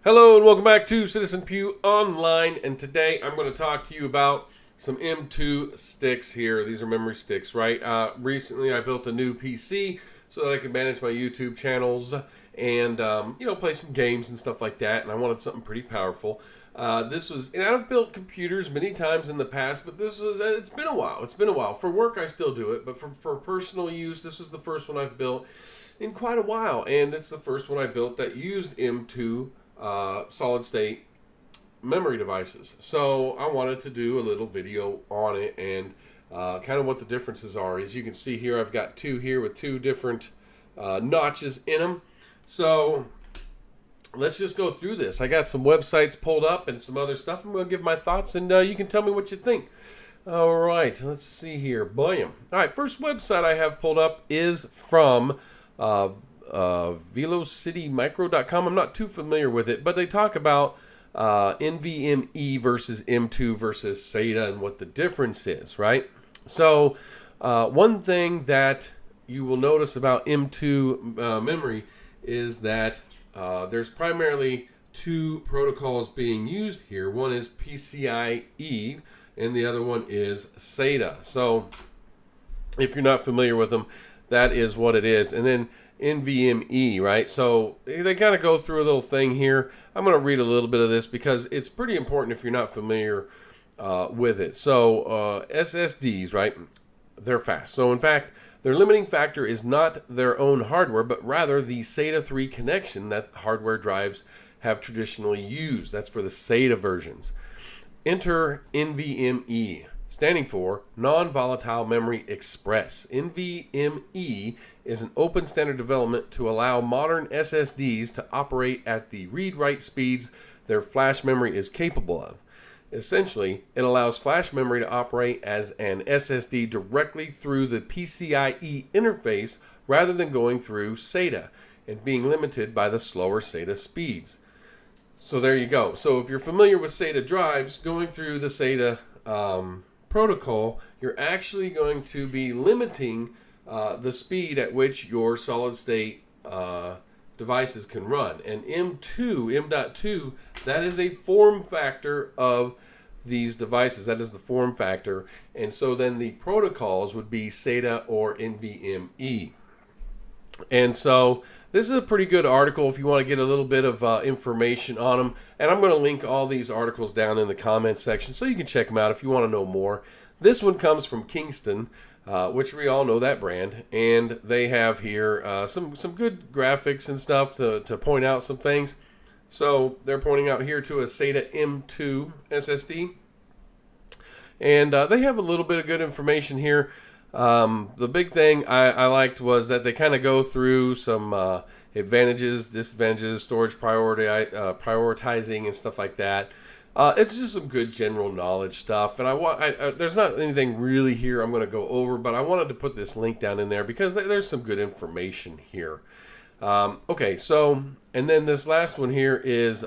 Hello and welcome back to Citizen Pew Online, and today I'm going to talk to you about some M.2 sticks here. These are memory sticks, right? Recently I built a new PC so that I could manage my YouTube channels and play some games and stuff like that, and I wanted something pretty powerful. And I've built computers many times in the past, but it's been a while. For work I still do it, but for personal use, this is the first one I've built in quite a while, and it's the first one I built that used M.2 solid state memory devices. So I wanted to do a little video on it and kind of what the differences are. As you can see here, I've got two here with two different notches in them. So let's just go through this. I got some websites pulled up and some other stuff. I'm going to give my thoughts and you can tell me what you think. All right, let's see here. Bam. All right, first website I have pulled up is from velocitymicro.com. I'm not too familiar with it, but they talk about NVMe versus M.2 versus SATA and what the difference is, right? So one thing that you will notice about M.2 memory is that there's primarily two protocols being used here. One is PCIe and the other one is SATA. So if you're not familiar with them, that is what it is. And then NVMe, right? So they kind of go through a little thing here. I'm going to read a little bit of this because it's pretty important if you're not familiar with it. So SSDs, right? They're fast. So in fact, their limiting factor is not their own hardware, but rather the SATA 3 connection that hardware drives have traditionally used. That's for the SATA versions. Enter NVMe, standing for Non-Volatile Memory Express. NVMe is an open standard development to allow modern SSDs to operate at the read-write speeds their flash memory is capable of. Essentially, it allows flash memory to operate as an SSD directly through the PCIe interface rather than going through SATA and being limited by the slower SATA speeds. So there you go. So if you're familiar with SATA drives, going through the SATA protocol, you're actually going to be limiting the speed at which your solid state devices can run. And M.2, that is a form factor of these devices. That is the form factor. And so then the protocols would be SATA or NVMe. And so this is a pretty good article if you want to get a little bit of information on them. And I'm going to link all these articles down in the comments section so you can check them out if you want to know more. This one comes from Kingston, which we all know that brand. And they have here some good graphics and stuff to point out some things. So they're pointing out here to a SATA M.2 SSD. And they have a little bit of good information here. The big thing I liked was that they kind of go through some advantages, disadvantages, storage prioritizing and stuff like that. It's just some good general knowledge stuff, and there's not anything really here I'm going to go over, but I wanted to put this link down in there because there's some good information here. Okay, so and then this last one here is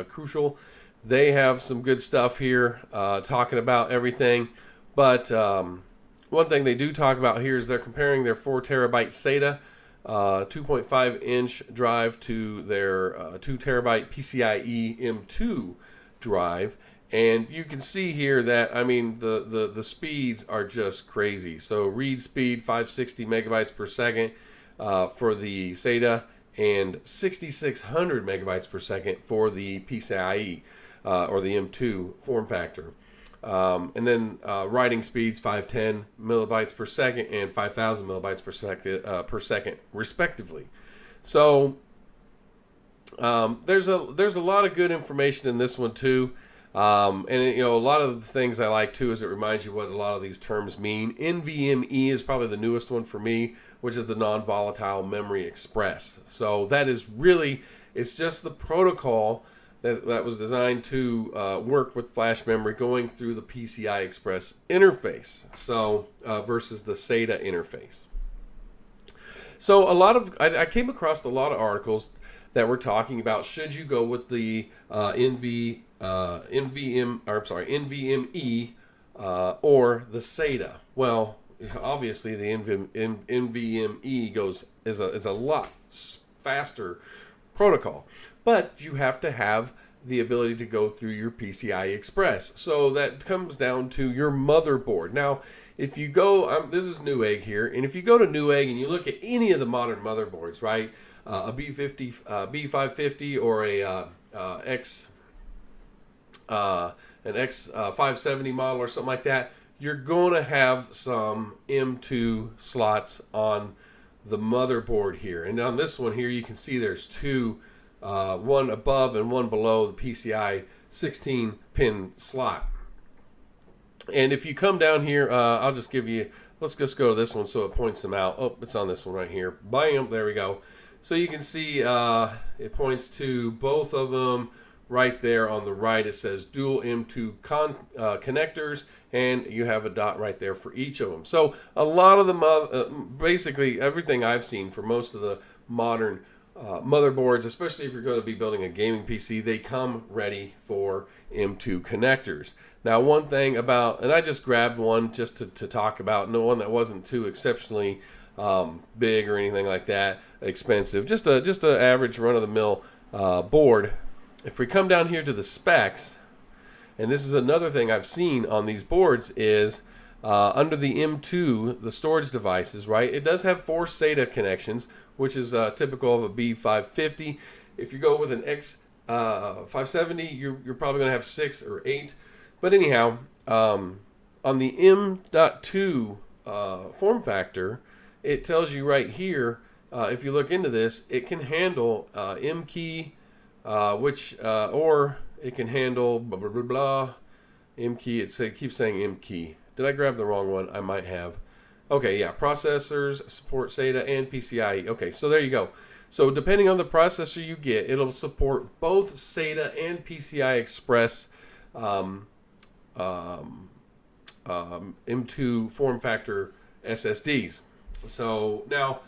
crucial. They have some good stuff here talking about everything, but one thing they do talk about here is they're comparing their 4 terabyte SATA 2.5 inch drive to their 2 terabyte PCIe M.2 drive, and you can see here that the speeds are just crazy. So read speed 560 megabytes per second for the SATA and 6600 megabytes per second for the PCIe or the M.2 form factor. And then writing speeds 510 millibytes per second and 5,000 millibytes per second respectively. So there's a lot of good information in this one too. And a lot of the things I like too is it reminds you what a lot of these terms mean. NVMe is probably the newest one for me, which is the Non-Volatile Memory Express. So that is really, it's just the protocol that was designed to work with flash memory going through the PCI Express interface, so versus the SATA interface. So I came across a lot of articles that were talking about should you go with the NVMe or the SATA. Well, obviously the NVMe is a lot faster protocol. But you have to have the ability to go through your PCI Express. So that comes down to your motherboard. Now, if you go, this is Newegg here, and if you go to Newegg and you look at any of the modern motherboards, right, a B50, B550, or an X570 model or something like that, you're going to have some M.2 slots on the motherboard here. And on this one here, you can see there's two, one above and one below the PCI 16 pin slot. And if you come down here, I'll just give you, let's just go to this one so it points them out. Oh, it's on this one right here. Bam, there we go. So you can see it points to both of them right there on the right. It says dual M.2 connectors, and you have a dot right there for each of them. So a lot of the, basically everything I've seen for most of the modern motherboards, especially if you're going to be building a gaming PC, they come ready for M.2 connectors. Now, one thing about, and I just grabbed one just to talk about, no one that wasn't too exceptionally big or anything like that, expensive, just a average run-of-the-mill board. If we come down here to the specs, and this is another thing I've seen on these boards, is under the M.2, the storage devices, right, it does have 4 SATA connections, which is typical of a B550. If you go with an X570, you're probably going to have 6 or 8. But anyhow, on the M.2 form factor, it tells you right here, if you look into this, it can handle M key, or it can handle blah, blah, blah, blah, M key. It keeps saying M key. Did I grab the wrong one? I might have. Okay, yeah, processors, support SATA and PCIe. Okay, so there you go. So depending on the processor you get, it'll support both SATA and PCI Express M.2 form factor SSDs. So now,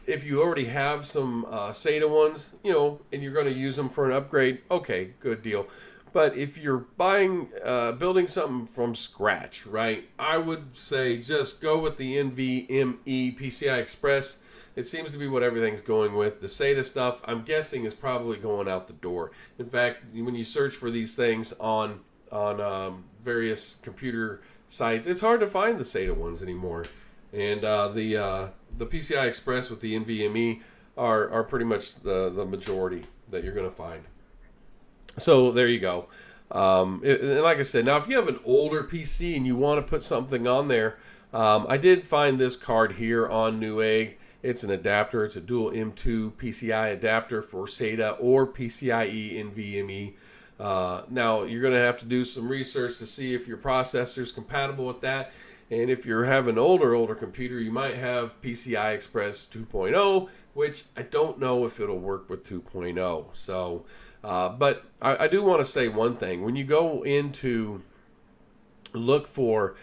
if you already have some SATA ones, and you're going to use them for an upgrade, okay, good deal. But if you're building something from scratch, right, I would say just go with the NVMe PCI Express. It seems to be what everything's going with. The SATA stuff, I'm guessing, is probably going out the door. In fact, when you search for these things on various computer sites, it's hard to find the SATA ones anymore. And the PCI Express with the NVMe are pretty much the majority that you're going to find. So there you go. And like I said, now if you have an older PC and you want to put something on there, I did find this card here on Newegg. It's an adapter. It's a dual M.2 PCI adapter for SATA or PCIe NVMe. Now, you're going to have to do some research to see if your processor is compatible with that. And if you have an older computer, you might have PCI Express 2.0, which I don't know if it'll work with 2.0. So, but I do want to say one thing. When you go into look for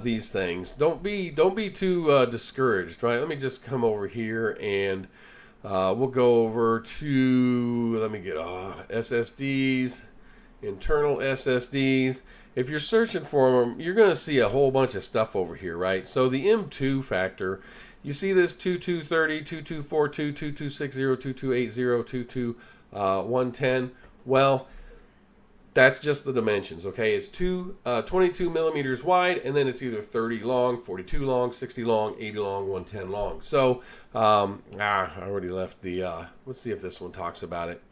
these things, don't be too discouraged, right? Let me just come over here and we'll go over to, let me get SSDs, internal SSDs. If you're searching for them, you're going to see a whole bunch of stuff over here, right? So the M.2 factor, you see this 2230, 2242, 2260, 2280, 110. Well, that's just the dimensions, okay? It's 22 millimeters wide, and then it's either 30 long, 42 long, 60 long, 80 long, 110 long. So, I already left the, let's see if this one talks about it.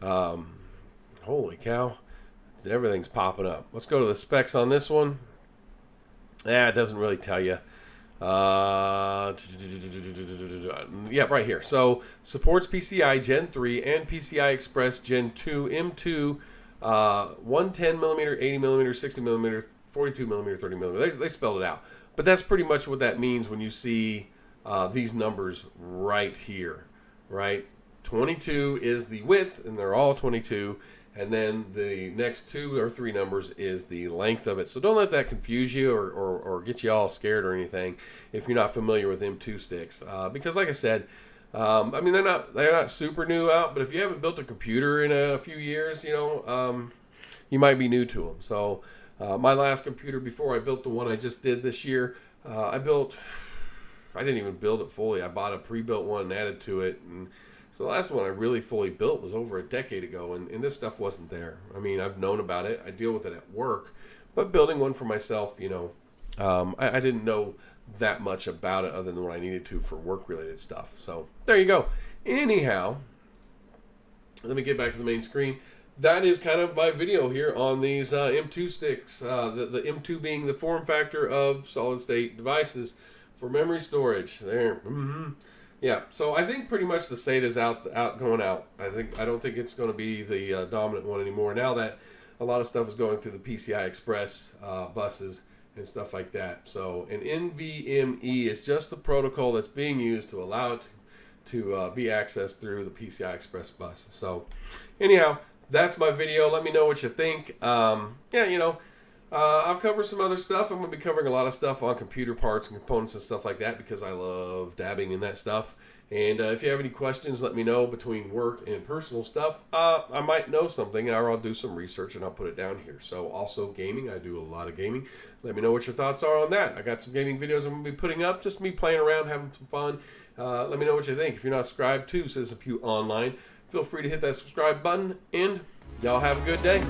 Holy cow. Everything's popping up. Let's go to the specs on this one. It doesn't really tell you. Yeah, right here. So, supports PCI Gen 3 and PCI Express Gen 2 M.2 110 millimeter, 80 millimeter, 60 millimeter, 42 millimeter, 30 millimeter. They spelled it out. But that's pretty much what that means when you see these numbers right here, right? 22 is the width, and they're all 22. And then the next 2 or 3 numbers is the length of it. So don't let that confuse you or get you all scared or anything if you're not familiar with M.2 sticks. Because like I said, I mean, they're not super new out, but if you haven't built a computer in a few years, you might be new to them. So my last computer before I built the one I just did this year, I didn't even build it fully. I bought a pre-built one and added to it, and So the last one I really fully built was over a decade ago, and this stuff wasn't there. I mean, I've known about it. I deal with it at work, but building one for myself, I didn't know that much about it other than what I needed to for work-related stuff. So there you go. Anyhow, let me get back to the main screen. That is kind of my video here on these M.2 sticks. The M.2 being the form factor of solid-state devices for memory storage. There. Mm-hmm. Yeah, so I think pretty much the SATA is going out. I don't think it's going to be the dominant one anymore now that a lot of stuff is going through the PCI Express buses and stuff like that. So an NVMe is just the protocol that's being used to allow it to be accessed through the PCI Express bus. So anyhow, that's my video. Let me know what you think. I'll cover some other stuff. I'm going to be covering a lot of stuff on computer parts and components and stuff like that because I love dabbing in that stuff. And if you have any questions, let me know between work and personal stuff. I might know something, or I'll do some research and I'll put it down here. So also gaming. I do a lot of gaming. Let me know what your thoughts are on that. I got some gaming videos I'm going to be putting up. Just me playing around, having some fun. Let me know what you think. If you're not subscribed to Citizen Pew Online, feel free to hit that subscribe button. And y'all have a good day.